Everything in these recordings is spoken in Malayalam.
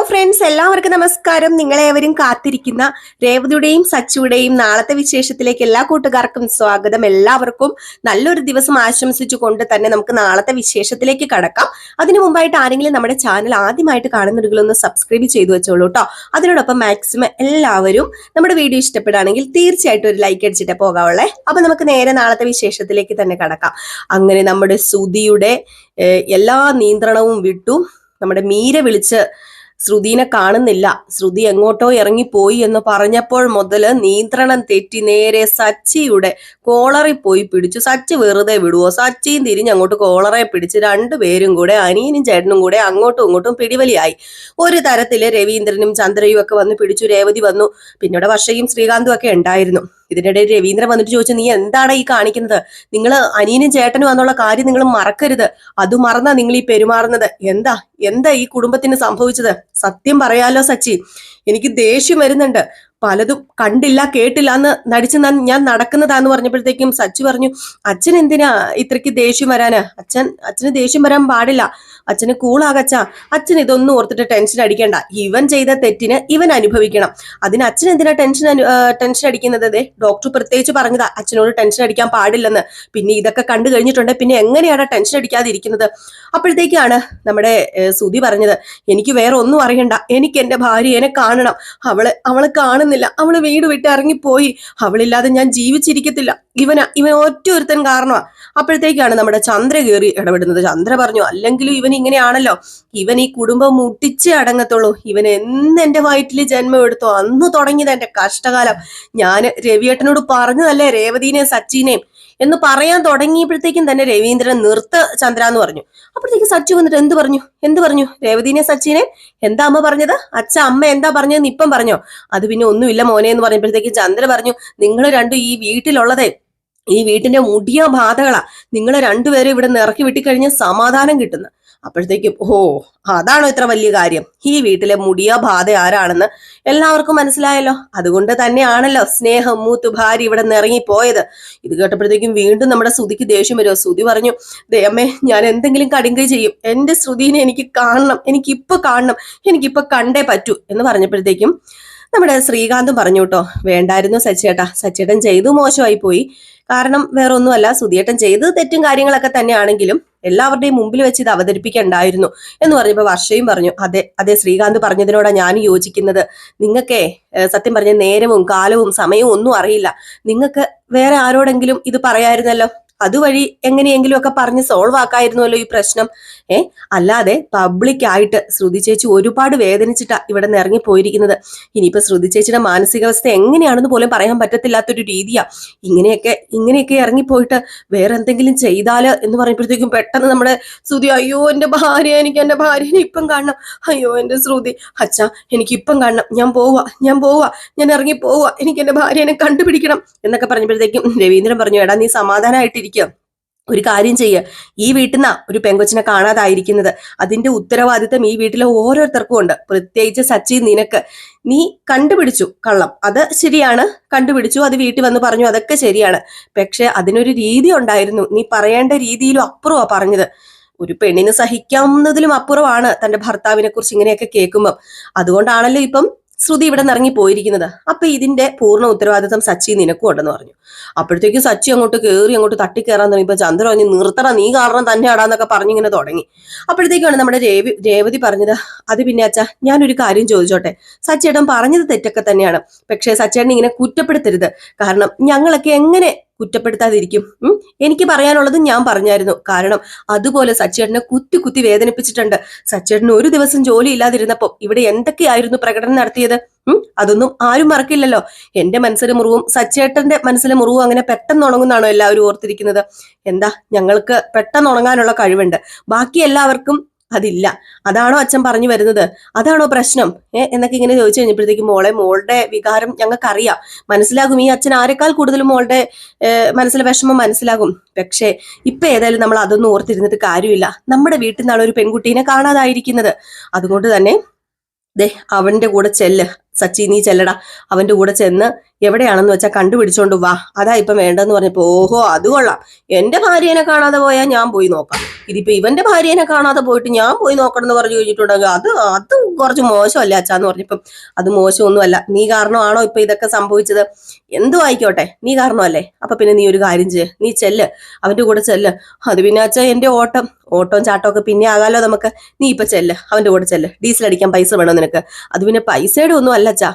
ഫ്രണ്ട്സ്, എല്ലാവർക്കും നമസ്കാരം. നിങ്ങളേവരും കാത്തിരിക്കുന്ന രേവതിയുടെയും സച്ചുയുടെയും നാളത്തെ വിശേഷത്തിലേക്ക് എല്ലാ കൂട്ടുകാർക്കും സ്വാഗതം. എല്ലാവർക്കും നല്ലൊരു ദിവസം ആശംസിച്ചുകൊണ്ട് തന്നെ നമുക്ക് നാളത്തെ വിശേഷത്തിലേക്ക് കടക്കാം. അതിനു മുമ്പായിട്ട് ആരെങ്കിലും നമ്മുടെ ചാനൽ ആദ്യമായിട്ട് കാണുന്നുണ്ടെങ്കിൽ ഒന്ന് സബ്സ്ക്രൈബ് ചെയ്തു വെച്ചോളൂ കേട്ടോ. അതിനോടൊപ്പം മാക്സിമം എല്ലാവരും നമ്മുടെ വീഡിയോ ഇഷ്ടപ്പെടുകയാണെങ്കിൽ തീർച്ചയായിട്ടും ഒരു ലൈക്ക് അടിച്ചിട്ട് പോകാവുള്ളേ. അപ്പൊ നമുക്ക് നേരെ നാളത്തെ വിശേഷത്തിലേക്ക് തന്നെ കടക്കാം. അങ്ങനെ നമ്മുടെ ശ്രുതിയുടെ എല്ലാ നിയന്ത്രണവും വിട്ടു. നമ്മുടെ മീര വിളിച്ച് ശ്രുതിനെ കാണുന്നില്ല, ശ്രുതി എങ്ങോട്ടോ ഇറങ്ങിപ്പോയി എന്ന് പറഞ്ഞപ്പോൾ മുതല് നിയന്ത്രണം തെറ്റി നേരെ സച്ചിയുടെ കോളറിൽ പോയി പിടിച്ചു. സച്ചി വെറുതെ വിടുവോ? സച്ചിയും തിരിഞ്ഞ് അങ്ങോട്ട് കോളറെ പിടിച്ച് രണ്ടുപേരും കൂടെ, അനിയനും ചേട്ടനും കൂടെ അങ്ങോട്ടും ഇങ്ങോട്ടും പിടിവലിയായി. ഒരു തരത്തില് രവീന്ദ്രനും ചന്ദ്രയും ഒക്കെ വന്ന് പിടിച്ചു. രേവതി വന്നു, പിന്നെ വർഷയും ശ്രീകാന്തും ഒക്കെ ഉണ്ടായിരുന്നു. ഇതിനിടയിൽ രവീന്ദ്രൻ വന്നിട്ട് ചോദിച്ചു, നീ എന്താണ് ഈ കാണിക്കുന്നത്? നിങ്ങൾ അനിയനും ചേട്ടനും എന്നുള്ള കാര്യം നിങ്ങൾ മറക്കരുത്. അത് മറന്നാ നിങ്ങൾ ഈ പെരുമാറുന്നത്. എന്താ ഈ കുടുംബത്തിന് സംഭവിച്ചത്? സത്യം പറയാലോ സച്ചി, എനിക്ക് ദേഷ്യം വരുന്നുണ്ട്. പലതും കണ്ടില്ല കേട്ടില്ല എന്ന് നടിച്ച് ഞാൻ നടക്കുന്നതാന്ന് പറഞ്ഞപ്പോഴത്തേക്കും സച്ചു പറഞ്ഞു, അച്ഛൻ എന്തിനാ ഇത്രയ്ക്ക് ദേഷ്യം വരാന്? അച്ഛന് ദേഷ്യം വരാൻ പാടില്ല. അച്ഛന് കൂളാകച്ചാ. അച്ഛൻ ഇതൊന്നും ഓർത്തിട്ട് ടെൻഷൻ അടിക്കണ്ട. ഇവൻ ചെയ്ത തെറ്റിന് ഇവൻ അനുഭവിക്കണം. അതിന് അച്ഛൻ എന്തിനാ ടെൻഷൻ അടിക്കുന്നത്? ഡോക്ടർ പ്രത്യേകിച്ച് പറഞ്ഞതാ അച്ഛനോട് ടെൻഷൻ അടിക്കാൻ പാടില്ലെന്ന്. പിന്നെ ഇതൊക്കെ കണ്ടു കഴിഞ്ഞിട്ടുണ്ട്, പിന്നെ എങ്ങനെയാണ് ടെൻഷൻ അടിക്കാതിരിക്കുന്നത്? അപ്പോഴത്തേക്കാണ് നമ്മുടെ ശ്രുതി പറഞ്ഞത്, എനിക്ക് വേറെ ഒന്നും അറിയണ്ട, എനിക്ക് എന്റെ ഭാര്യയെ കാണണം. അവളെ കാണുന്നില്ല, അവള് വീട് വിട്ട് ഇറങ്ങിപ്പോയി. അവളില്ലാതെ ഞാൻ ജീവിച്ചിരിക്കത്തില്ല. ഇവൻ ഒറ്റ ഒരുത്തൻ കാരണമാ. അപ്പോഴത്തേക്കാണ് നമ്മുടെ ചന്ദ്ര കയറി ഇടപെടുന്നത്. ചന്ദ്ര പറഞ്ഞു, അല്ലെങ്കിലും ഇവൻ ഇങ്ങനെയാണല്ലോ, ഇവൻ ഈ കുടുംബം മുട്ടിച്ചേ അടങ്ങത്തുള്ളൂ. ഇവൻ എന്ന് എന്റെ വയറ്റില് ജന്മം എടുത്തോ അന്ന് തുടങ്ങിയത് എന്റെ കഷ്ടകാലം. ഞാൻ രവിയേട്ടനോട് പറഞ്ഞതല്ലേ രേവതിനെയും സച്ചിനെയും എന്ന് പറയാൻ തുടങ്ങിയപ്പോഴത്തേക്കും തന്നെ രവീന്ദ്രൻ നിർത്ത് ചന്ദ്ര എന്ന് പറഞ്ഞു. അപ്പോഴത്തേക്ക് സച്ചു വന്നിട്ട് എന്ത് പറഞ്ഞു? രേവതിനെ സച്ചിനെ എന്താ അമ്മ പറഞ്ഞത്? അമ്മ എന്താ പറഞ്ഞതെന്ന് ഇപ്പം പറഞ്ഞോ? അത് പിന്നെ ഒന്നുമില്ല മോനെ എന്ന് പറഞ്ഞപ്പോഴത്തേക്കും ചന്ദ്ര പറഞ്ഞു, നിങ്ങൾ രണ്ടും ഈ വീട്ടിലുള്ളതേ ഈ വീട്ടിന്റെ മുടിയ ബാധകളാ. നിങ്ങൾ രണ്ടുപേരും ഇവിടെ നിന്ന് ഇറക്കി വിട്ടിക്കഴിഞ്ഞാൽ സമാധാനം കിട്ടുന്നു. അപ്പോഴത്തേക്കും അതാണോ ഇത്ര വലിയ കാര്യം? ഈ വീട്ടിലെ മുടിയ ബാധ ആരാണെന്ന് എല്ലാവർക്കും മനസ്സിലായല്ലോ. അതുകൊണ്ട് തന്നെയാണല്ലോ സ്നേഹം മൂത്ത് ഭാര്യ ഇവിടെ നിന്ന് ഇറങ്ങിപ്പോയത്. ഇത് കേട്ടപ്പോഴത്തേക്കും വീണ്ടും നമ്മുടെ ശ്രുതിക്ക് ദേഷ്യം വരുമോ? ശ്രുതി പറഞ്ഞു, ദൈവമേ, ഞാൻ എന്തെങ്കിലും കടുങ്കൈ ചെയ്യും. എന്റെ ശ്രുതിനെ എനിക്ക് കാണണം, എനിക്കിപ്പൊ കണ്ടേ പറ്റൂ എന്ന് പറഞ്ഞപ്പോഴത്തേക്കും നമ്മുടെ ശ്രീകാന്തും പറഞ്ഞു കേട്ടോ, വേണ്ടായിരുന്നു സച്ചേട്ടൻ ചെയ്തു മോശമായി പോയി. കാരണം വേറെ ഒന്നുമല്ല, സുധിയേട്ടൻ ചെയ്തത് തെറ്റും കാര്യങ്ങളൊക്കെ തന്നെയാണെങ്കിലും എല്ലാവരുടെയും മുമ്പിൽ വെച്ച് ഇത് അവതരിപ്പിക്കണ്ടായിരുന്നു എന്ന് പറഞ്ഞപ്പോ വർഷയും പറഞ്ഞു, അതെ ശ്രീകാന്ത് പറഞ്ഞതിനോടാ ഞാൻ യോജിക്കുന്നത്. നിങ്ങൾക്ക് സത്യം പറഞ്ഞ നേരവും കാലവും സമയവും ഒന്നും അറിയില്ല. നിങ്ങൾക്ക് വേറെ ആരോടെങ്കിലും ഇത് പറയായിരുന്നല്ലോ, അതുവഴി എങ്ങനെയെങ്കിലും ഒക്കെ പറഞ്ഞ് സോൾവ് ആക്കായിരുന്നല്ലോ ഈ പ്രശ്നം. അല്ലാതെ പബ്ലിക് ആയിട്ട് ശ്രുതി ചേച്ചി ഒരുപാട് വേദനിച്ചിട്ടാ ഇവിടെ നിന്ന് ഇറങ്ങിപ്പോയിരിക്കുന്നത്. ഇനിയിപ്പോ ശ്രുതി ചേച്ചിയുടെ മാനസികാവസ്ഥ എങ്ങനെയാണെന്ന് പോലും പറയാൻ പറ്റത്തില്ലാത്തൊരു രീതിയാ. ഇങ്ങനെയൊക്കെ ഇറങ്ങിപ്പോയിട്ട് വേറെ എന്തെങ്കിലും ചെയ്താല് എന്ന് പറയുമ്പോഴത്തേക്കും പെട്ടെന്ന് നമ്മുടെ ശ്രുതി, അയ്യോ എന്റെ ഭാര്യ, എനിക്ക് എന്റെ ഭാര്യനെ ഇപ്പം കാണണം. അയ്യോ എന്റെ ശ്രുതി, എനിക്ക് ഇപ്പം കാണണം, ഞാൻ പോവാ, ഞാൻ ഇറങ്ങി പോവാ, എനിക്ക് എന്റെ ഭാര്യനെ കണ്ടുപിടിക്കണം എന്നൊക്കെ പറഞ്ഞപ്പോഴത്തേക്കും രവീന്ദ്രൻ പറഞ്ഞു, എടാ നീ സമാധാനമായിട്ടിരിക്കുക, ഒരു കാര്യം ചെയ്യ, ഈ വീട്ടിൽ നിന്നാ ഒരു പെങ്കൊച്ചിനെ കാണാതായിരിക്കുന്നത്. അതിന്റെ ഉത്തരവാദിത്തം ഈ വീട്ടിലെ ഓരോരുത്തർക്കും ഉണ്ട്. പ്രത്യേകിച്ച് സച്ചി, നിനക്ക്. നീ കണ്ടുപിടിച്ചു കള്ളം, അത് ശരിയാണ്, കണ്ടുപിടിച്ചു, അത് വീട്ടിൽ വന്ന് പറഞ്ഞു, അതൊക്കെ ശരിയാണ്. പക്ഷെ അതിനൊരു രീതി ഉണ്ടായിരുന്നു. നീ പറയേണ്ട രീതിയിലും അപ്പുറമാ പറഞ്ഞത്. ഒരു പെണ്ണിന് സഹിക്കാവുന്നതിലും അപ്പുറമാണ് തന്റെ ഭർത്താവിനെ കുറിച്ച് ഇങ്ങനെയൊക്കെ കേൾക്കുമ്പം. അതുകൊണ്ടാണല്ലോ ഇപ്പം ശ്രുതി ഇവിടെ നിന്ന് ഇറങ്ങി പോയിരിക്കുന്നത്. അപ്പൊ ഇതിന്റെ പൂർണ്ണ ഉത്തരവാദിത്വം സച്ചി നിനക്കും ഉണ്ടെന്ന് പറഞ്ഞു. അപ്പോഴത്തേക്കും സച്ചി അങ്ങോട്ട് തട്ടിക്കയറാൻ തുടങ്ങിയപ്പോ ചന്ദ്ര പറഞ്ഞു, നിർത്തറ, നീ കാരണം തന്നെയാടാന്നൊക്കെ പറഞ്ഞിങ്ങനെ തുടങ്ങി. അപ്പോഴത്തേക്കാണ് നമ്മുടെ രേവതി പറഞ്ഞത്, അത് പിന്നെ ഞാനൊരു കാര്യം ചോദിച്ചോട്ടെ, സച്ചേട്ടൻ പറഞ്ഞത് തെറ്റൊക്കെ തന്നെയാണ്. പക്ഷേ സച്ചേട്ടൻ ഇങ്ങനെ കുറ്റപ്പെടുത്തരുത്. കാരണം ഞങ്ങളൊക്കെ എങ്ങനെ കുറ്റപ്പെടുത്താതിരിക്കും? എനിക്ക് പറയാനുള്ളത് ഞാൻ പറഞ്ഞായിരുന്നു. കാരണം അതുപോലെ സച്ചേട്ടനെ കുത്തി വേദനിപ്പിച്ചിട്ടുണ്ട്. സച്ചേട്ടന് ഒരു ദിവസം ജോലി ഇല്ലാതിരുന്നപ്പോ ഇവിടെ എന്തൊക്കെയായിരുന്നു പ്രകടനം നടത്തിയത്? അതൊന്നും ആരും മറക്കില്ലല്ലോ. എന്റെ മനസ്സിലെ മുറിവും സച്ചേട്ടന്റെ മനസ്സിലെ മുറിവും അങ്ങനെ പെട്ടെന്ന് ഉണങ്ങുന്നാണോ എല്ലാവരും ഓർത്തിരിക്കുന്നത്? ഞങ്ങൾക്ക് പെട്ടെന്ന് ഉണങ്ങാനുള്ള കഴിവുണ്ട്, ബാക്കി എല്ലാവർക്കും അതില്ല. അതാണോ അച്ഛൻ പറഞ്ഞു വരുന്നത്? അതാണോ പ്രശ്നം? എന്നൊക്കെ ഇങ്ങനെ ചോദിച്ചു കഴിഞ്ഞപ്പോഴത്തേക്കും മോളുടെ വികാരം ഞങ്ങൾക്കറിയാം, മനസ്സിലാകും. ഈ അച്ഛൻ ആരെക്കാൾ കൂടുതലും മോളുടെ മനസ്സിലെ വിഷമം മനസ്സിലാകും. പക്ഷേ ഇപ്പൊ ഏതായാലും നമ്മൾ അതൊന്നും ഓർത്തിരുന്നിട്ട് കാര്യമില്ല. നമ്മുടെ വീട്ടിൽ നിന്നാണ് ഒരു പെൺകുട്ടീനെ കാണാതായിരിക്കുന്നത്. അതുകൊണ്ട് തന്നെ അവന്റെ കൂടെ സച്ചി, നീ ചെല്ലടാ, അവന്റെ കൂടെ ചെന്ന് എവിടെയാണെന്ന് വെച്ചാൽ കണ്ടുപിടിച്ചോണ്ട് വാ, അതാ ഇപ്പം വേണ്ടെന്ന് പറഞ്ഞപ്പോ ഓഹോ അത് കൊള്ളാം, എന്റെ ഭാര്യനെ കാണാതെ പോയാൽ ഞാൻ പോയി നോക്കാം, ഇതിപ്പോ ഇവന്റെ ഭാര്യനെ കാണാതെ പോയിട്ട് ഞാൻ പോയി നോക്കണം എന്ന് പറഞ്ഞു കഴിഞ്ഞിട്ടുണ്ടെങ്കിൽ അത് കുറച്ച് മോശമല്ലേ അച്ഛാന്ന് പറഞ്ഞപ്പം അത് മോശമൊന്നുമല്ല, നീ കാരണമാണോ ഇപ്പൊ ഇതൊക്കെ സംഭവിച്ചത്, എന്തു ആയിക്കോട്ടെ നീ കാരണമല്ലേ, അപ്പൊ പിന്നെ നീ ഒരു കാര്യം ചെയ്യ്, നീ ചെല്ല് അവന്റെ കൂടെ ചെല്ല്, അത് പിന്നെ അച്ഛാ എന്റെ ഓട്ടവും ചാട്ടവും ഒക്കെ പിന്നെ ആകാലോ നമുക്ക്, നീ ഇപ്പൊ ചെല്ല് അവന്റെ കൂടെ ചെല്ല്, ഡീസൽ അടിക്കാൻ പൈസ വേണോ നിനക്ക്, അത് പിന്നെ പൈസയുടെ ഒന്നും അല്ല അച്ഛാ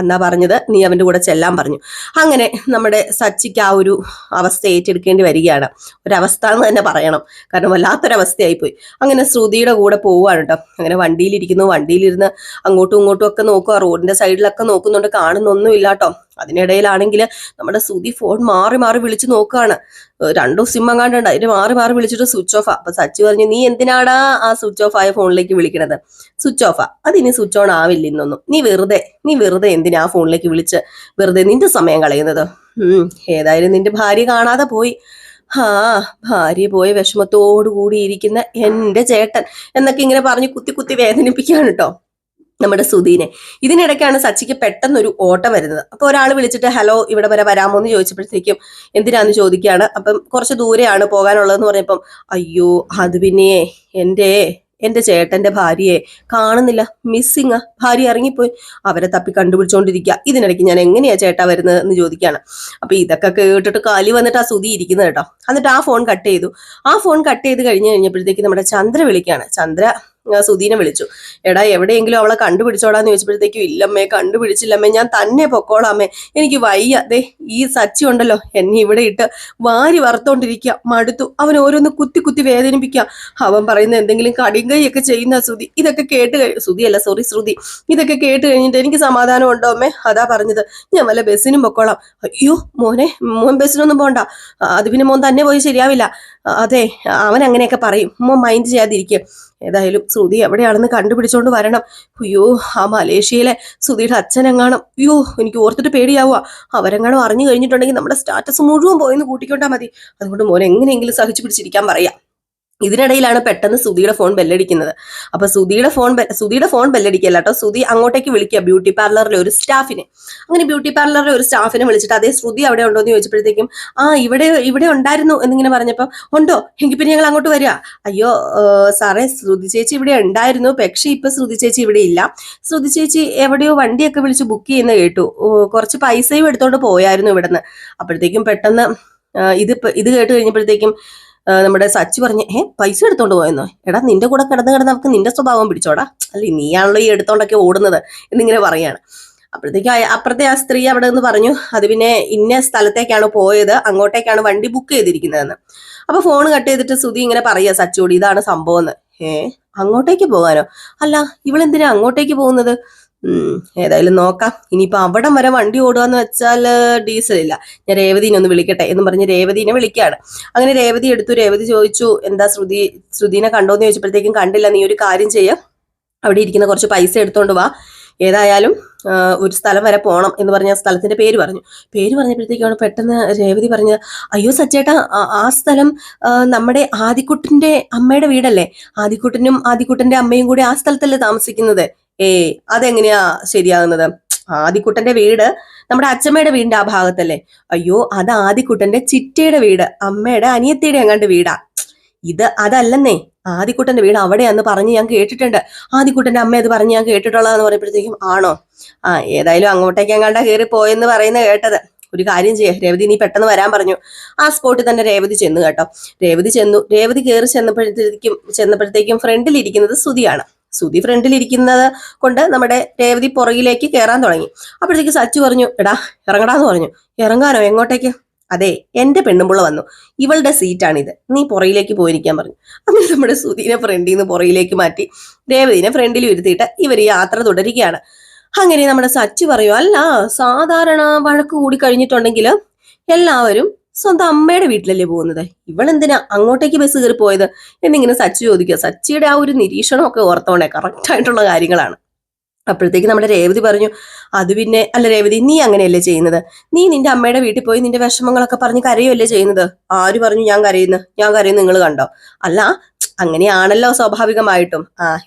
എന്നാ പറഞ്ഞത്, നീ അവന്റെ കൂടെ ചെല്ലാൻ പറഞ്ഞു. അങ്ങനെ നമ്മുടെ സച്ചിക്ക് ആ ഒരു അവസ്ഥ ഏറ്റെടുക്കേണ്ടി വരികയാണ്, ഒരവസ്ഥ എന്ന് തന്നെ പറയണം, കാരണം വല്ലാത്തൊരവസ്ഥയായിപ്പോയി. അങ്ങനെ ശ്രുതിയുടെ കൂടെ പോവുകയാണ് കേട്ടോ. അങ്ങനെ വണ്ടിയിലിരുന്ന് അങ്ങോട്ടും ഇങ്ങോട്ടും ഒക്കെ നോക്കുക, റോഡിന്റെ സൈഡിലൊക്കെ നോക്കുന്നുണ്ട്, കാണുന്നൊന്നും ഇല്ല കേട്ടോ. അതിനിടയിലാണെങ്കിൽ നമ്മുടെ ശ്രുതി ഫോൺ മാറി മാറി വിളിച്ചു നോക്കുകയാണ്, 2 സിം എങ്ങാണ്ടുണ്ട്, അതിന് മാറി മാറി വിളിച്ചിട്ട് സ്വിച്ച് ഓഫാ. അപ്പൊ സച്ചി പറഞ്ഞു, നീ എന്തിനാടാ ആ സ്വിച്ച് ഓഫ് ആയ ഫോണിലേക്ക് വിളിക്കണത്, സ്വിച്ച് ഓഫാ, അതിനി സ്വിച്ച് ഓൺ ആവില്ല ഇന്നൊന്നും, നീ വെറുതെ എന്തിനാ ആ ഫോണിലേക്ക് വിളിച്ച് വെറുതെ നിന്റെ സമയം കളയുന്നത്, ഏതായാലും നിന്റെ ഭാര്യ കാണാതെ പോയി, ഭാര്യ പോയ വിഷമത്തോടു കൂടി ഇരിക്കുന്ന എന്റെ ചേട്ടൻ എന്നൊക്കെ ഇങ്ങനെ പറഞ്ഞ് കുത്തി കുത്തി വേദനിപ്പിക്കുകയാണ് കേട്ടോ നമ്മുടെ സുധീനെ. ഇതിനിടയ്ക്കാണ് സച്ചിക്ക് പെട്ടെന്നൊരു ഓട്ടം വരുന്നത്. അപ്പൊ ഒരാൾ വിളിച്ചിട്ട് ഹലോ ഇവിടെ വരെ വരാമോ എന്ന് ചോദിച്ചപ്പോഴത്തേക്കും എന്തിനാന്ന് ചോദിക്കുകയാണ്. അപ്പം കുറച്ച് ദൂരെയാണ് പോകാനുള്ളതെന്ന് പറഞ്ഞപ്പം അയ്യോ അത് പിന്നെ എന്റെ ചേട്ടന്റെ ഭാര്യയെ കാണുന്നില്ല, മിസ്സിങ്, ഭാര്യ ഇറങ്ങിപ്പോയി, അവരെ തപ്പി കണ്ടുപിടിച്ചോണ്ടിരിക്കുക, ഇതിനിടയ്ക്ക് ഞാൻ എങ്ങനെയാ ചേട്ടാ വരുന്നത് എന്ന് ചോദിക്കുകയാണ്. അപ്പൊ ഇതൊക്കെ കേട്ടിട്ട് കാലി വന്നിട്ട് ആ സുധി ഇരിക്കുന്നത് കേട്ടോ. എന്നിട്ട് ആ ഫോൺ കട്ട് ചെയ്ത് കഴിഞ്ഞപ്പോഴത്തേക്ക് നമ്മുടെ ചന്ദ്ര വിളിക്കുകയാണ്. ചന്ദ്ര സുധീനെ വിളിച്ചു, എടാ എവിടെയെങ്കിലും അവളെ കണ്ടുപിടിച്ചോടാന്ന് ചോദിച്ചപ്പോഴത്തേക്കും ഇല്ലമ്മേ കണ്ടുപിടിച്ചില്ലമ്മേ, ഞാൻ തന്നെ പൊക്കോളാമേ, എനിക്ക് വയ്യ, ദേ ഈ സച്ചി ഉണ്ടല്ലോ എന്നെ ഇവിടെ ഇട്ട് വാരി വറുത്തോണ്ടിരിക്കുക, മടുത്തു, അവൻ ഓരോന്ന് കുത്തി കുത്തി വേദനിപ്പിക്കുക, അവൻ പറയുന്ന എന്തെങ്കിലും കടിങ്കൈയൊക്കെ ചെയ്യുന്ന സുധി, ഇതൊക്കെ ശ്രുതി, ഇതൊക്കെ കേട്ട് കഴിഞ്ഞിട്ട് എനിക്ക് സമാധാനം ഉണ്ടോ അമ്മേ, അതാ പറഞ്ഞത് ഞാൻ വല്ല ബസ്സിനും പൊക്കോളാം. അയ്യോ മോൻ ബസ്സിനൊന്നും പോണ്ട, അത് പിന്നെ മോൻ തന്നെ പോയി ശരിയാവില്ല, അതെ അവൻ അങ്ങനെയൊക്കെ പറയും, മോൻ മൈൻഡ് ചെയ്യാതിരിക്കുക, ഏതായാലും ശ്രുതി എവിടെയാണെന്ന് കണ്ടുപിടിച്ചോണ്ട് വരണം. അയ്യോ ആ മലേഷ്യയിലെ ശ്രുതിയുടെ അച്ഛനെങ്ങാണം, അയ്യോ എനിക്ക് ഓർത്തിട്ട് പേടിയാവുക, അവരെങ്ങാനും അറിഞ്ഞു കഴിഞ്ഞിട്ടുണ്ടെങ്കിൽ നമ്മുടെ സ്റ്റാറ്റസ് മുഴുവൻ പോയെന്ന് കൂട്ടിക്കൊണ്ടാ മതി, അതുകൊണ്ട് മോൻ എങ്ങനെയെങ്കിലും സഹിച്ചു പിടിച്ചിരിക്കാൻ പറയാം. ഇതിനിടയിലാണ് പെട്ടെന്ന് സുധിയുടെ ഫോൺ ബെല്ലടിക്കുന്നത്. അപ്പൊ സുധിയുടെ ഫോൺ ബെല്ലടിക്കല്ല കേട്ടോ, സുധി അങ്ങോട്ടേക്ക് വിളിക്കുക ബ്യൂട്ടി പാർലറിലെ ഒരു സ്റ്റാഫിനെ. അങ്ങനെ ബ്യൂട്ടി പാർലറിലെ ഒരു സ്റ്റാഫിനെ വിളിച്ചിട്ട് അതേ ശ്രുതി അവിടെ ഉണ്ടോ എന്ന് ചോദിച്ചപ്പോഴത്തേക്കും ഇവിടെ ഉണ്ടായിരുന്നു എന്നിങ്ങനെ പറഞ്ഞപ്പോൾ ഉണ്ടോ, എങ്കിൽ പിന്നെ ഞങ്ങൾ അങ്ങോട്ട് വരിക. അയ്യോ സാറേ ശ്രുതി ചേച്ചി ഇവിടെ ഉണ്ടായിരുന്നു, പക്ഷെ ഇപ്പൊ ശ്രുതി ചേച്ചി ഇവിടെ ഇല്ല, ശ്രുതി ചേച്ചി എവിടെയോ വണ്ടിയൊക്കെ വിളിച്ച് ബുക്ക് ചെയ്യുന്ന കേട്ടു, കുറച്ച് പൈസയും എടുത്തോണ്ട് പോയായിരുന്നു ഇവിടുന്ന്. അപ്പോഴത്തേക്കും പെട്ടെന്ന് ഇത് കേട്ട് കഴിഞ്ഞപ്പോഴത്തേക്കും നമ്മുടെ സച്ചി പറഞ്ഞ് പൈസ എടുത്തോണ്ട് പോയെന്നോ, എടാ നിന്റെ കൂടെ കിടന്ന് അവർക്ക് നിന്റെ സ്വഭാവം പിടിച്ചോടാ, അല്ലെ നീയാണല്ലോ ഈ എടുത്തോണ്ടൊക്കെ ഓടുന്നത് എന്നിങ്ങനെ പറയാണ്. അപ്പോഴത്തേക്കും അപ്പുറത്തെ ആ സ്ത്രീ അവിടെ നിന്ന് പറഞ്ഞു, അത് പിന്നെ ഇന്ന സ്ഥലത്തേക്കാണ് പോയത്, അങ്ങോട്ടേക്കാണ് വണ്ടി ബുക്ക് ചെയ്തിരിക്കുന്നതെന്ന്. അപ്പൊ ഫോൺ കട്ട് ചെയ്തിട്ട് സുധി ഇങ്ങനെ പറയാ സച്ചിയോട്, ഇതാണ് സംഭവം എന്ന്. അങ്ങോട്ടേക്ക് പോകാനോ, അല്ല ഇവളെന്തിനാ അങ്ങോട്ടേക്ക് പോകുന്നത്, ഏതായാലും നോക്കാം, ഇനിയിപ്പോ അവിടം വരെ വണ്ടി ഓടുകയെന്ന് വെച്ചാൽ ഡീസൽ ഇല്ല, ഞാൻ രേവതിനെ ഒന്ന് വിളിക്കട്ടെ എന്ന് പറഞ്ഞ് രേവതിനെ വിളിക്കുകയാണ്. അങ്ങനെ രേവതി എടുത്തു. രേവതി ചോദിച്ചു, എന്താ ശ്രുതിനെ കണ്ടോന്ന് ചോദിച്ചപ്പോഴത്തേക്കും കണ്ടില്ല, നീ ഒരു കാര്യം ചെയ്യാം, അവിടെ ഇരിക്കുന്ന കുറച്ച് പൈസ എടുത്തോണ്ട് വാ, ഏതായാലും ഒരു സ്ഥലം വരെ പോണം എന്ന് പറഞ്ഞ സ്ഥലത്തിന്റെ പേര് പറഞ്ഞപ്പോഴത്തേക്കാണ് പെട്ടെന്ന് രേവതി പറഞ്ഞത്, അയ്യോ സച്ചേട്ടാ ആ സ്ഥലം നമ്മുടെ ആദിക്കുട്ടന്റെ അമ്മയുടെ വീടല്ലേ, ആദിക്കുട്ടന്റെ അമ്മയും കൂടി ആ സ്ഥലത്തല്ലേ താമസിക്കുന്നത്. അതെങ്ങനെയാ ശരിയാകുന്നത്, ആദിക്കുട്ടന്റെ വീട് നമ്മുടെ അച്ഛമ്മയുടെ വീടിന്റെ ആ ഭാഗത്തല്ലേ, അയ്യോ അത് ആദിക്കുട്ടന്റെ ചിറ്റയുടെ വീട്, അമ്മയുടെ അനിയത്തിയുടെ എങ്ങാണ്ട് വീടാ, അതല്ലെന്നേ, ആദിക്കുട്ടന്റെ വീട് അവിടെയാന്ന് പറഞ്ഞ് ഞാൻ കേട്ടിട്ടുണ്ട്, ആദിക്കുട്ടന്റെ അമ്മ അത് പറഞ്ഞ് ഞാൻ കേട്ടിട്ടുള്ളതെന്ന് പറയുമ്പോഴത്തേക്കും ആണോ, ഏതായാലും അങ്ങോട്ടേക്ക് എങ്ങാണ്ടാ കയറി പോയെന്ന് പറയുന്ന കേട്ടത്, ഒരു കാര്യം ചെയ്യാം രേവതി നീ പെട്ടെന്ന് വരാൻ പറഞ്ഞു. ആ സ്പോട്ടിൽ തന്നെ രേവതി ചെന്നു കേട്ടോ. രേവതി കയറി ചെന്നപ്പോഴത്തേക്കും ഫ്രണ്ടിൽ ഇരിക്കുന്നത് സുധിയാണ്. സുധി ഫ്രണ്ടിൽ ഇരിക്കുന്നത് കൊണ്ട് നമ്മുടെ രേവതി പുറകിലേക്ക് കയറാൻ തുടങ്ങി. അപ്പോഴത്തേക്ക് സച്ചു പറഞ്ഞു, എടാ ഇറങ്ങടാന്ന് പറഞ്ഞു. ഇറങ്ങാനോ, എങ്ങോട്ടേക്ക്, അതെ എന്റെ പെണ്ണുമ്പുള്ള വന്നു, ഇവളുടെ സീറ്റാണിത്, നീ പുറയിലേക്ക് പോയിരിക്കാൻ പറഞ്ഞു. അങ്ങനെ നമ്മുടെ സുധീനെ ഫ്രണ്ടിൽ നിന്ന് പുറയിലേക്ക് മാറ്റി രേവതിനെ ഫ്രണ്ടിൽ ഇരുത്തിയിട്ട് ഇവർ യാത്ര തുടരുകയാണ്. അങ്ങനെ നമ്മുടെ സച്ചു പറയും, അല്ല സാധാരണ വഴക്ക് കൂടി കഴിഞ്ഞിട്ടുണ്ടെങ്കിൽ എല്ലാവരും സ്വന്തം അമ്മയുടെ വീട്ടിലല്ലേ പോകുന്നത്, ഇവളെന്തിനാ അങ്ങോട്ടേക്ക് ബസ് കയറി പോയത് എന്നിങ്ങനെ സച്ചു ചോദിക്കുക. സച്ചിയുടെ ആ ഒരു നിരീക്ഷണമൊക്കെ ഓർത്തോണേ, കറക്റ്റ് ആയിട്ടുള്ള കാര്യങ്ങളാണ്. അപ്പോഴത്തേക്ക് നമ്മുടെ രേവതി പറഞ്ഞു, അത് പിന്നെ അല്ല രേവതി, നീ അങ്ങനെയല്ലേ ചെയ്യുന്നത്, നീ നിന്റെ അമ്മയുടെ വീട്ടിൽ പോയി നിന്റെ വിഷമങ്ങളൊക്കെ പറഞ്ഞ് കരയുമല്ലേ ചെയ്യുന്നത്. ആര് പറഞ്ഞു ഞാൻ കരയുന്നു നിങ്ങൾ കണ്ടോ, അല്ല അങ്ങനെയാണല്ലോ സ്വാഭാവികമായിട്ടും.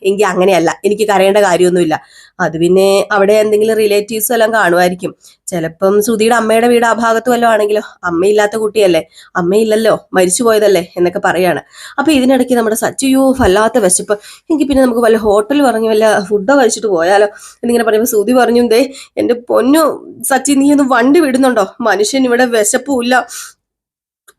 എങ്കിൽ അങ്ങനെയല്ല, എനിക്ക് കരയേണ്ട കാര്യമൊന്നുമില്ല. അത് പിന്നെ അവിടെ എന്തെങ്കിലും റിലേറ്റീവ്സും എല്ലാം കാണുമായിരിക്കും. ചിലപ്പം ശ്രുതിയുടെ അമ്മയുടെ വീട് ആ ഭാഗത്ത് വല്ലതും ആണെങ്കിലോ, അമ്മയില്ലാത്ത കുട്ടിയല്ലേ, അമ്മയില്ലല്ലോ, മരിച്ചു പോയതല്ലേ എന്നൊക്കെ പറയാണ്. അപ്പൊ ഇതിനിടയ്ക്ക് നമ്മുടെ സച്ചിയോ വല്ലാത്ത വിശപ്പ്, എങ്കിൽ പിന്നെ നമുക്ക് വല്ല ഹോട്ടൽ പറഞ്ഞു വല്ല ഫുഡോ കഴിച്ചിട്ട് പോയാലോ എന്നിങ്ങനെ പറയുമ്പോൾ ശ്രുതി പറഞ്ഞു, ദേ എന്റെ പൊന്നു സച്ചി, നീ ഒന്ന് വണ്ടി വിടുന്നുണ്ടോ? മനുഷ്യൻ ഇവിടെ വിശപ്പുമില്ല,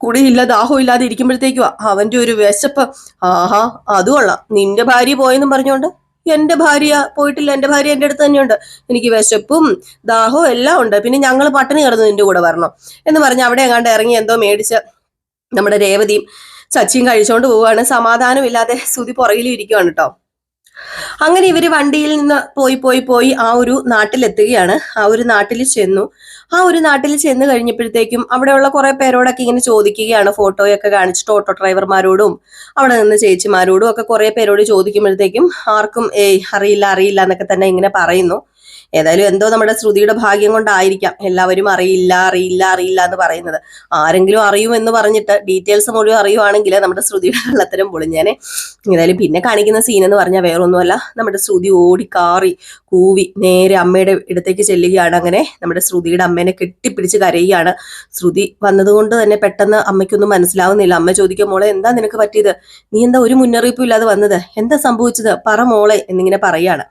കുടിയില്ല, ദാഹവും ഇല്ലാതെ ഇരിക്കുമ്പോഴത്തേക്കുവാ അവന്റെ ഒരു വിശപ്പ്. ആഹാ, അത് കൊള്ളാം, നിന്റെ ഭാര്യ പോയെന്നും പറഞ്ഞോണ്ട് എന്റെ ഭാര്യ പോയിട്ടില്ല, എന്റെ ഭാര്യ എന്റെ അടുത്ത് തന്നെയുണ്ട്, എനിക്ക് വിശപ്പും ദാഹവും എല്ലാം ഉണ്ട്, പിന്നെ ഞങ്ങൾ പട്ടിണി കിടന്ന് നിന്റെ കൂടെ വരണം എന്ന് പറഞ്ഞ് അവിടെ എങ്ങാണ്ട് ഇറങ്ങി എന്തോ മേടിച്ച് നമ്മുടെ രേവതിയും സച്ചിയും കഴിച്ചോണ്ട് പോവുകയാണ്. സമാധാനമില്ലാതെ ശ്രുതി പുറകിലും ഇരിക്കുവാണ് കേട്ടോ. അങ്ങനെ ഇവര് വണ്ടിയിൽ നിന്ന് പോയി ആ ഒരു നാട്ടിലെത്തുകയാണ്. ആ ഒരു നാട്ടിൽ ചെന്നു. ആ ഒരു നാട്ടിൽ ചെന്ന് കഴിഞ്ഞപ്പോഴത്തേക്കും അവിടെയുള്ള കുറെ പേരോടൊക്കെ ഇങ്ങനെ ചോദിക്കുകയാണ്, ഫോട്ടോയൊക്കെ കാണിച്ചിട്ട് ഓട്ടോ ഡ്രൈവർമാരോടും അവിടെ നിന്ന് ചേച്ചിമാരോടും ഒക്കെ കുറെ പേരോട് ചോദിക്കുമ്പോഴത്തേക്കും ആർക്കും അറിയില്ല എന്നൊക്കെ തന്നെ ഇങ്ങനെ പറയുന്നു. ഏതായാലും എന്തോ നമ്മുടെ ശ്രുതിയുടെ ഭാഗ്യം കൊണ്ടായിരിക്കാം എല്ലാവരും അറിയില്ല എന്ന് പറയുന്നത്. ആരെങ്കിലും അറിയുമെന്ന് പറഞ്ഞിട്ട് ഡീറ്റെയിൽസ് മുഴുവൻ അറിയുവാണെങ്കിൽ നമ്മുടെ ശ്രുതിയുടെ കള്ളത്തരം പൊളിഞ്ഞേനെ. ഏതായാലും പിന്നെ കാണിക്കുന്ന സീൻ എന്ന് പറഞ്ഞാൽ വേറൊന്നുമല്ല, നമ്മുടെ ശ്രുതി ഓടിക്കാറി കൂവി നേരെ അമ്മയുടെ അടുത്തേക്ക് ചെല്ലുകയാണ്. അങ്ങനെ നമ്മുടെ ശ്രുതിയുടെ അമ്മേനെ കെട്ടിപ്പിടിച്ച് കരയുകയാണ്. ശ്രുതി വന്നതുകൊണ്ട് തന്നെ പെട്ടെന്ന് അമ്മയ്ക്കൊന്നും മനസ്സിലാവുന്നില്ല. അമ്മ ചോദിക്കും, മോളെ എന്താ നിനക്ക് പറ്റിയത്, നീ എന്താ ഒരു മുന്നറിയിപ്പും ഇല്ലാതെ വന്നത്, എന്താ സംഭവിച്ചത്, പറ മോളെ എന്നിങ്ങനെ പറയാണ്.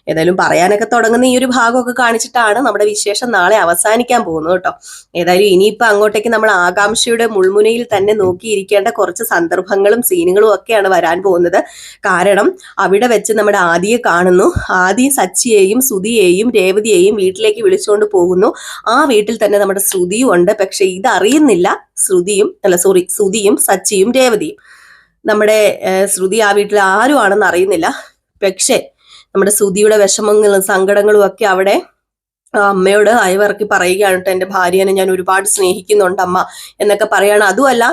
ഏതായാലും പറയാനൊക്കെ തുടങ്ങുന്ന ഈ ഒരു ഭാഗമൊക്കെ കാണിച്ചിട്ടാണ് നമ്മുടെ വിശേഷം നാളെ അവസാനിക്കാൻ പോകുന്നത് കേട്ടോ. ഏതായാലും ഇനിയിപ്പോ അങ്ങോട്ടേക്ക് നമ്മൾ ആകാംക്ഷയുടെ മുൾമുനയിൽ തന്നെ നോക്കിയിരിക്കേണ്ട കുറച്ച് സന്ദർഭങ്ങളും സീനുകളും ഒക്കെയാണ് വരാൻ പോകുന്നത്. കാരണം അവിടെ വെച്ച് നമ്മുടെ ആദിയെ കാണുന്നു. ആദി സച്ചിയെയും സുധിയെയും രേവതിയെയും വീട്ടിലേക്ക് വിളിച്ചുകൊണ്ട് പോകുന്നു. ആ വീട്ടിൽ തന്നെ നമ്മുടെ ശ്രുതിയും ഉണ്ട്. പക്ഷെ ഇതറിയുന്നില്ല സുധിയും സച്ചിയും രേവതിയും. നമ്മുടെ ശ്രുതി ആ വീട്ടിൽ ആരും ആണെന്ന് അറിയുന്നില്ല. പക്ഷെ നമ്മുടെ ശ്രുതിയുടെ വിഷമങ്ങളും സങ്കടങ്ങളും ഒക്കെ അവിടെ അമ്മയോട് അയവിറക്കി പറയുകയാണ് കേട്ടോ, എന്റെ ഭാര്യനെ ഞാൻ ഒരുപാട് സ്നേഹിക്കുന്നുണ്ട് അമ്മ എന്നൊക്കെ പറയാണ്. അതുമല്ല,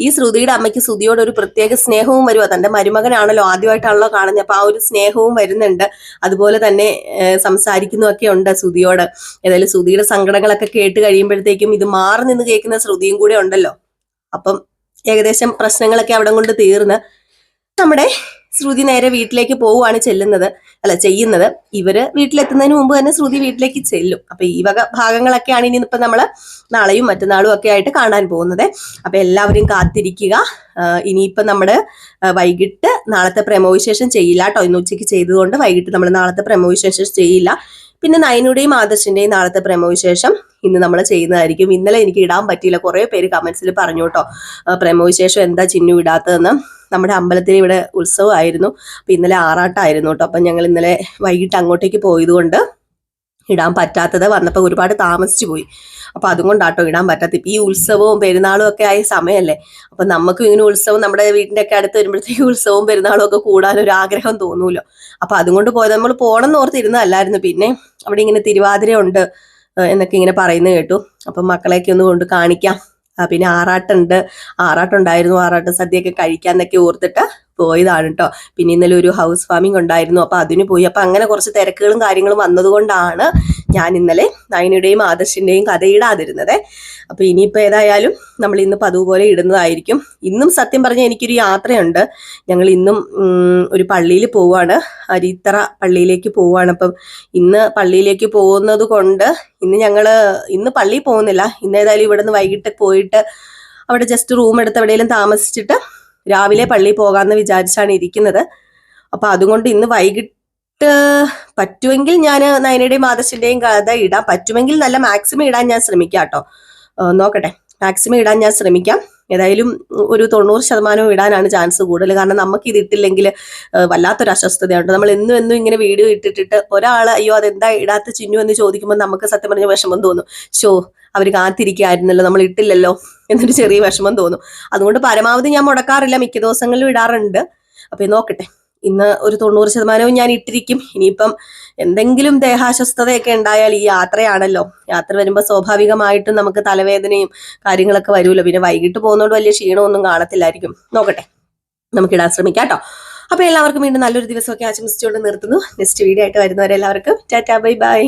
ഈ ശ്രുതിയുടെ അമ്മയ്ക്ക് ശ്രുതിയോട് ഒരു പ്രത്യേക സ്നേഹവും വരുവാ. തന്റെ മരുമകനാണല്ലോ, ആദ്യമായിട്ടാണല്ലോ കാണുന്നത്, അപ്പൊ ആ ഒരു സ്നേഹവും വരുന്നുണ്ട്. അതുപോലെ തന്നെ സംസാരിക്കുന്നതൊക്കെ ഉണ്ട് ശ്രുതിയോട്. ഏതായാലും ശ്രുതിയുടെ സങ്കടങ്ങളൊക്കെ കേട്ട് കഴിയുമ്പോഴത്തേക്കും ഇത് മാറി നിന്ന് കേൾക്കുന്ന ശ്രുതിയും കൂടെ ഉണ്ടല്ലോ. അപ്പം ഏകദേശം പ്രശ്നങ്ങളൊക്കെ അവിടെ കൊണ്ട് തീർന്ന് നമ്മുടെ ശ്രുതി നേരെ വീട്ടിലേക്ക് പോവുകയാണ് ചെയ്യുന്നത്. ഇവര് വീട്ടിലെത്തുന്നതിന് മുമ്പ് തന്നെ ശ്രുതി വീട്ടിലേക്ക് ചെല്ലും. അപ്പൊ ഈ വക ഭാഗങ്ങളൊക്കെയാണ് ഇനി ഇപ്പൊ നമ്മള് നാളെയും മറ്റന്നാളും ഒക്കെ ആയിട്ട് കാണാൻ പോകുന്നത്. അപ്പൊ എല്ലാവരും കാത്തിരിക്കുക. ഇനിയിപ്പൊ നമ്മള് വൈകിട്ട് നാളത്തെ പ്രമോ വിശേഷം ചെയ്യില്ല കേട്ടോ. ഇന്ന് ഉച്ചയ്ക്ക് ചെയ്തതുകൊണ്ട് വൈകിട്ട് നമ്മൾ നാളത്തെ പ്രമോ വിശേഷം ചെയ്യില്ല. പിന്നെ നയനുടെയും ആദർശിന്റെയും നാളത്തെ പ്രമോ വിശേഷം ഇന്ന് നമ്മൾ ചെയ്യുന്നതായിരിക്കും. ഇന്നലെ എനിക്ക് ഇടാൻ പറ്റിയില്ല, കുറെ പേര് കമന്റ്സിൽ പറഞ്ഞു കേട്ടോ, പ്രമോ വിശേഷം എന്താ ചിന്നു ഇടാത്തതെന്ന്. നമ്മുടെ അമ്പലത്തിൽ ഇവിടെ ഉത്സവമായിരുന്നു. അപ്പൊ ഇന്നലെ ആറാട്ടായിരുന്നു കേട്ടോ. അപ്പൊ ഞങ്ങൾ ഇന്നലെ വൈകിട്ട് അങ്ങോട്ടേക്ക് പോയതുകൊണ്ട് ഇടാൻ പറ്റാത്തത്, വന്നപ്പോൾ ഒരുപാട് താമസിച്ചു പോയി. അപ്പൊ അതുകൊണ്ടാട്ടോ ഇടാൻ പറ്റാത്ത. ഈ ഉത്സവവും പെരുന്നാളും ഒക്കെ ആയ സമയമല്ലേ, അപ്പൊ നമുക്കും ഇങ്ങനെ ഉത്സവം നമ്മുടെ വീടിന്റെ ഒക്കെ അടുത്ത് വരുമ്പോഴത്തേക്ക് ഉത്സവവും പെരുന്നാളും ഒക്കെ കൂടാനൊരു ആഗ്രഹം തോന്നൂലോ. അപ്പൊ അതുകൊണ്ട് പോയത്. നമ്മൾ പോകണം എന്ന് ഓർത്തിരുന്നതല്ലായിരുന്നു. പിന്നെ അവിടെ ഇങ്ങനെ തിരുവാതിര ഉണ്ട് എന്നൊക്കെ ഇങ്ങനെ പറയുന്നത് കേട്ടു. അപ്പൊ മക്കളെയൊക്കെ ഒന്ന് കൊണ്ട് കാണിക്കാം. പിന്നെ ആറാട്ടുണ്ടായിരുന്നു, ആറാട്ട് സദ്യയൊക്കെ കഴിക്കാന്നൊക്കെ ഓർത്തിട്ട് പോയതാണ് കേട്ടോ. പിന്നെ ഇന്നലെ ഒരു ഹൗസ് വാമിംഗ് ഉണ്ടായിരുന്നു, അപ്പൊ അതിന് പോയി. അപ്പൊ അങ്ങനെ കുറച്ച് തിരക്കുകളും കാര്യങ്ങളും വന്നതുകൊണ്ടാണ് ഞാൻ ഇന്നലെ നയനയുടെയും ആദർശിന്റെയും കഥ ഇടാതിരുന്നത്. അപ്പൊ ഇനിയിപ്പോ ഏതായാലും നമ്മൾ ഇന്ന് പതുപോലെ ഇടുന്നതായിരിക്കും. ഇന്നും സത്യം പറഞ്ഞാൽ എനിക്കൊരു യാത്രയുണ്ട്. ഞങ്ങൾ ഇന്നും ഒരു പള്ളിയിൽ പോവാണ്, അരിത്തറ പള്ളിയിലേക്ക് പോവാണ്. അപ്പം ഇന്ന് പള്ളിയിലേക്ക് പോകുന്നത് കൊണ്ട് ഇന്ന് പള്ളിയിൽ പോകുന്നില്ല. ഇന്ന് ഏതായാലും ഇവിടെ നിന്ന് വൈകിട്ട് പോയിട്ട് അവിടെ ജസ്റ്റ് റൂം എടുത്ത് എവിടെയെങ്കിലും താമസിച്ചിട്ട് രാവിലെ പള്ളിയിൽ പോകാമെന്ന് വിചാരിച്ചാണ് ഇരിക്കുന്നത്. അപ്പൊ അതുകൊണ്ട് ഇന്ന് വൈകിട്ട് പറ്റുമെങ്കിൽ ഞാൻ നയനയുടെയും ആദർശിന്റെയും കഥ ഇടാം. പറ്റുമെങ്കിൽ നല്ല മാക്സിമം ഇടാൻ ഞാൻ ശ്രമിക്കാം കേട്ടോ. നോക്കട്ടെ, മാക്സിമം ഇടാൻ ഞാൻ ശ്രമിക്കാം. ഏതായാലും ഒരു 90% ഇടാനാണ് ചാൻസ് കൂടുതൽ. കാരണം നമുക്ക് ഇത് ഇട്ടില്ലെങ്കിൽ വല്ലാത്തൊരു അസ്വസ്ഥതയുണ്ട്. നമ്മൾ എന്നും ഇങ്ങനെ വീഡിയോ ഇട്ടിട്ട് ഒരാൾ അയ്യോ അതെന്താ ഇടാത്ത ചിന്നു എന്ന് ചോദിക്കുമ്പോൾ നമുക്ക് സത്യം പറഞ്ഞ വിഷമം തോന്നും. അവർ കാത്തിരിക്കായിരുന്നല്ലോ, നമ്മൾ ഇട്ടില്ലല്ലോ എന്നൊരു ചെറിയ വിഷമം തോന്നും. അതുകൊണ്ട് പരമാവധി ഞാൻ മുടക്കാറില്ല, മിക്ക ദിവസങ്ങളിലും ഇടാറുണ്ട്. അപ്പൊ നോക്കട്ടെ, ഇന്ന് ഒരു 90% ഞാൻ ഇട്ടിരിക്കും. ഇനിയിപ്പം എന്തെങ്കിലും ദേഹാസ്വസ്ഥതയൊക്കെ ഉണ്ടായാൽ, ഈ യാത്രയാണല്ലോ, യാത്ര വരുമ്പോൾ സ്വാഭാവികമായിട്ടും നമുക്ക് തലവേദനയും കാര്യങ്ങളൊക്കെ വരുമല്ലോ. പിന്നെ വൈകിട്ട് പോകുന്നതുകൊണ്ട് വലിയ ക്ഷീണമൊന്നും കാണത്തില്ലായിരിക്കും. നോക്കട്ടെ, നമുക്കിടാൻ ശ്രമിക്കാം കേട്ടോ. അപ്പൊ എല്ലാവർക്കും വീണ്ടും നല്ലൊരു ദിവസമൊക്കെ ആശംസിച്ചുകൊണ്ട് നിർത്തുന്നു. നെക്സ്റ്റ് വീഡിയോ ആയിട്ട് വരുന്നവരെ എല്ലാവർക്കും ടാറ്റാ, ബൈ ബൈ.